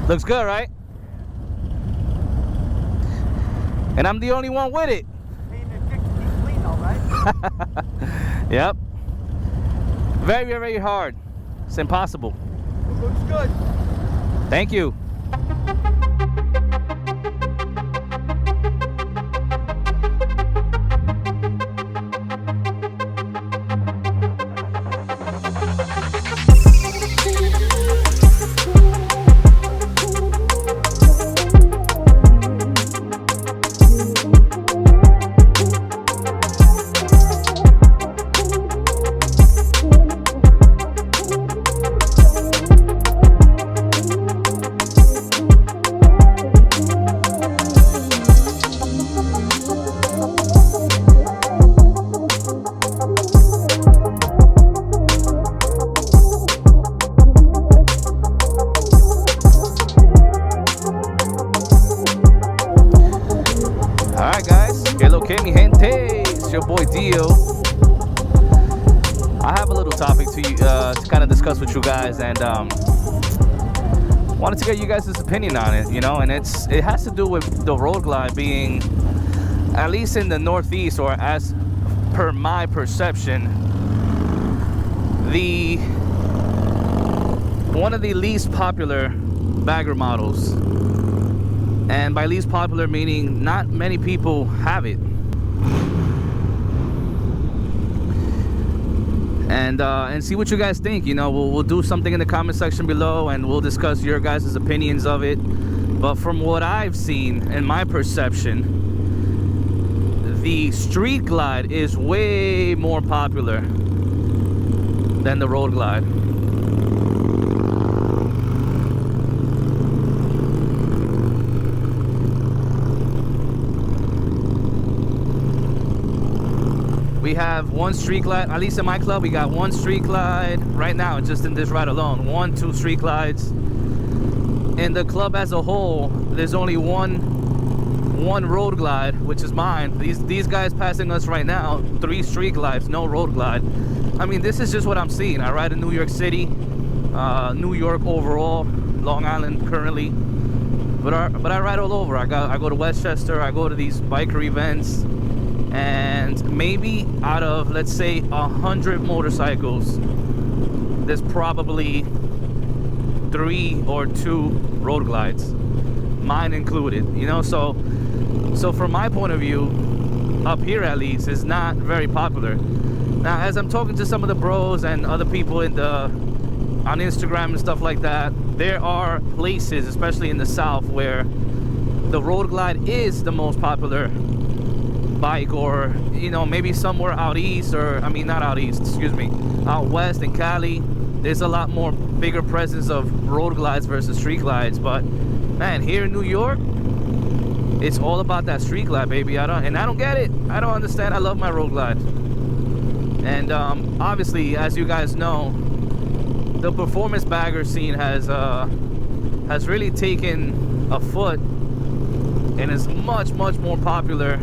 Looks good, right? And I'm the only one with it. Clean though, right? Yep. Very, very hard. It's impossible. It looks good. Thank you. With you guys, and wanted to get you guys' opinion on it, you know, and it has to do with the Road Glide being, at least in the Northeast, or as per my perception, one of the least popular bagger models. And by least popular meaning not many people have it. And see what you guys think. You know, we'll do something in the comment section below, and we'll discuss your guys' opinions of it. But from what I've seen and my perception, the Street Glide is way more popular than the Road Glide. We have one Street Glide, at least in my club, we got one Street Glide right now, just in this ride alone. 2 Street Glides. In the club as a whole, there's only one Road Glide, which is mine. These guys passing us right now, 3 Street Glides, no Road Glide. I mean, this is just what I'm seeing. I ride in New York City, New York overall, Long Island currently, but I ride all over. I go to Westchester, I go to these biker events. And maybe out of, let's say, 100 motorcycles, there's probably 3 or 2 Road Glides, mine included, you know. So from my point of view, up here at least, is not very popular. Now, as I'm talking to some of the bros and other people on Instagram and stuff like that, there are places, especially in the South, where the Road Glide is the most popular bike, or you know, maybe somewhere out east, or I mean not out east, excuse me, out west in Cali, there's a lot more bigger presence of Road Glides versus Street Glides. But man, here in New York, it's all about that Street Glide, baby. I don't get it. I don't understand. I love my Road Glide. And obviously, as you guys know, the performance bagger scene has really taken a foot, and is much more popular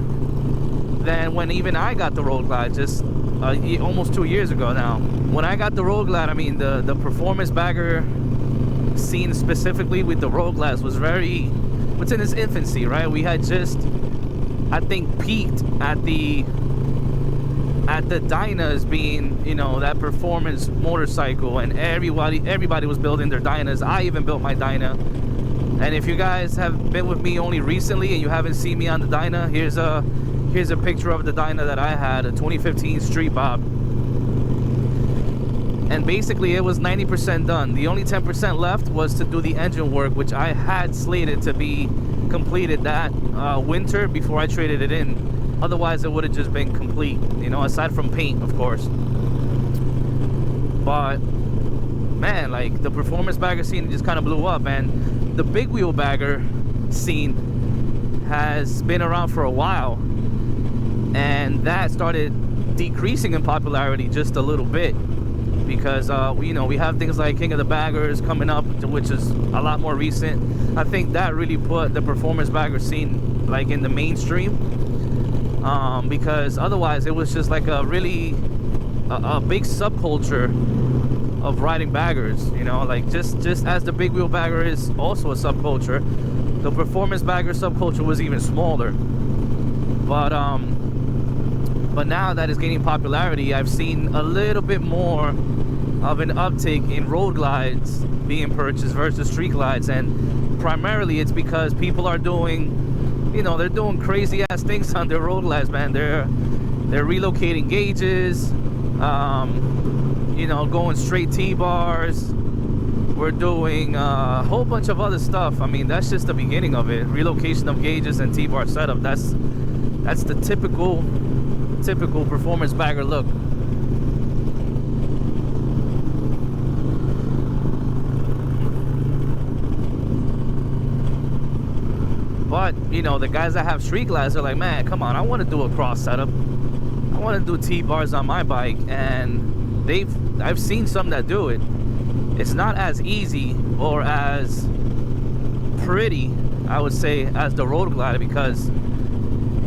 than when even I got the Road Glide, just almost 2 years ago now. When I got the Road Glide, I mean, the performance bagger scene, specifically with the Road Glides, was what's in its infancy, right? We had just, I think, peaked at the Dynas being, you know, that performance motorcycle, and everybody was building their Dynas. I even built my Dyna. And if you guys have been with me only recently and you haven't seen me on the Dyna, here's a picture of the Dyna that I had, a 2015 Street Bob. And basically it was 90% done. The only 10% left was to do the engine work, which I had slated to be completed that winter before I traded it in. Otherwise it would have just been complete, you know, aside from paint, of course. But man, like, the performance bagger scene just kind of blew up, and the big wheel bagger scene has been around for a while, and that started decreasing in popularity just a little bit, because you know, we have things like King of the Baggers coming up, which is a lot more recent. I think that really put the performance bagger scene like in the mainstream, because otherwise it was just like a big subculture of riding baggers, you know, like just as the big wheel bagger is also a subculture, the performance bagger subculture was even smaller. But now that it's gaining popularity, I've seen a little bit more of an uptick in road glides being purchased versus street glides, and primarily it's because people are doing, you know, they're doing crazy ass things on their road glides, man. They're relocating gauges, you know, going straight T-bars. We're doing a whole bunch of other stuff. I mean, that's just the beginning of it. Relocation of gauges and T-bar setup. That's the typical performance bagger look. But, you know, the guys that have street glides are like, man, come on, I want to do a cross setup. I want to do T-bars on my bike, and I've seen some that do it. It's not as easy or as pretty, I would say, as the road glider, because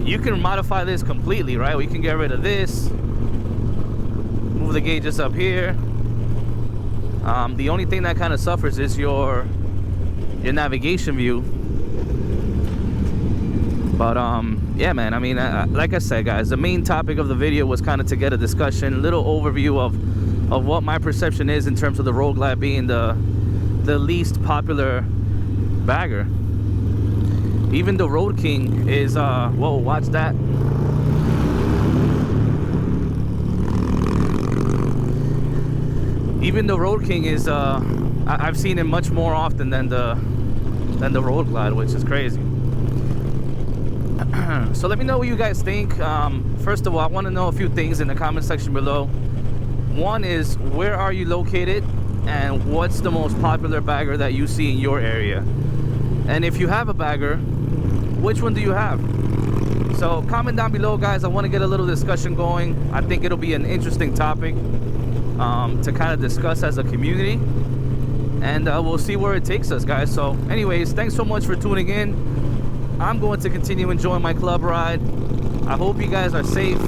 you can modify this completely, right? We can get rid of this, move the gauges up here. The only thing that kind of suffers is your navigation view. But yeah, man, I mean, like I said, guys, the main topic of the video was kind of to get a discussion, a little overview of what my perception is in terms of the road glide being the least popular bagger. Even the Road King is, whoa, watch that. Even the Road King is, I've seen it much more often than the Road Glide, which is crazy. So let me know what you guys think. First of all, I want to know a few things in the comment section below. One is, where are you located, and what's the most popular bagger that you see in your area? And if you have a bagger, which one do you have? So comment down below, guys. I want to get a little discussion going. I think it'll be an interesting topic to kind of discuss as a community, and we'll see where it takes us, guys. So anyways, thanks so much for tuning in. I'm going to continue enjoying my club ride. I hope you guys are safe,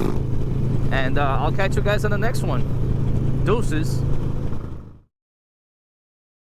and I'll catch you guys on the next one. Deuces.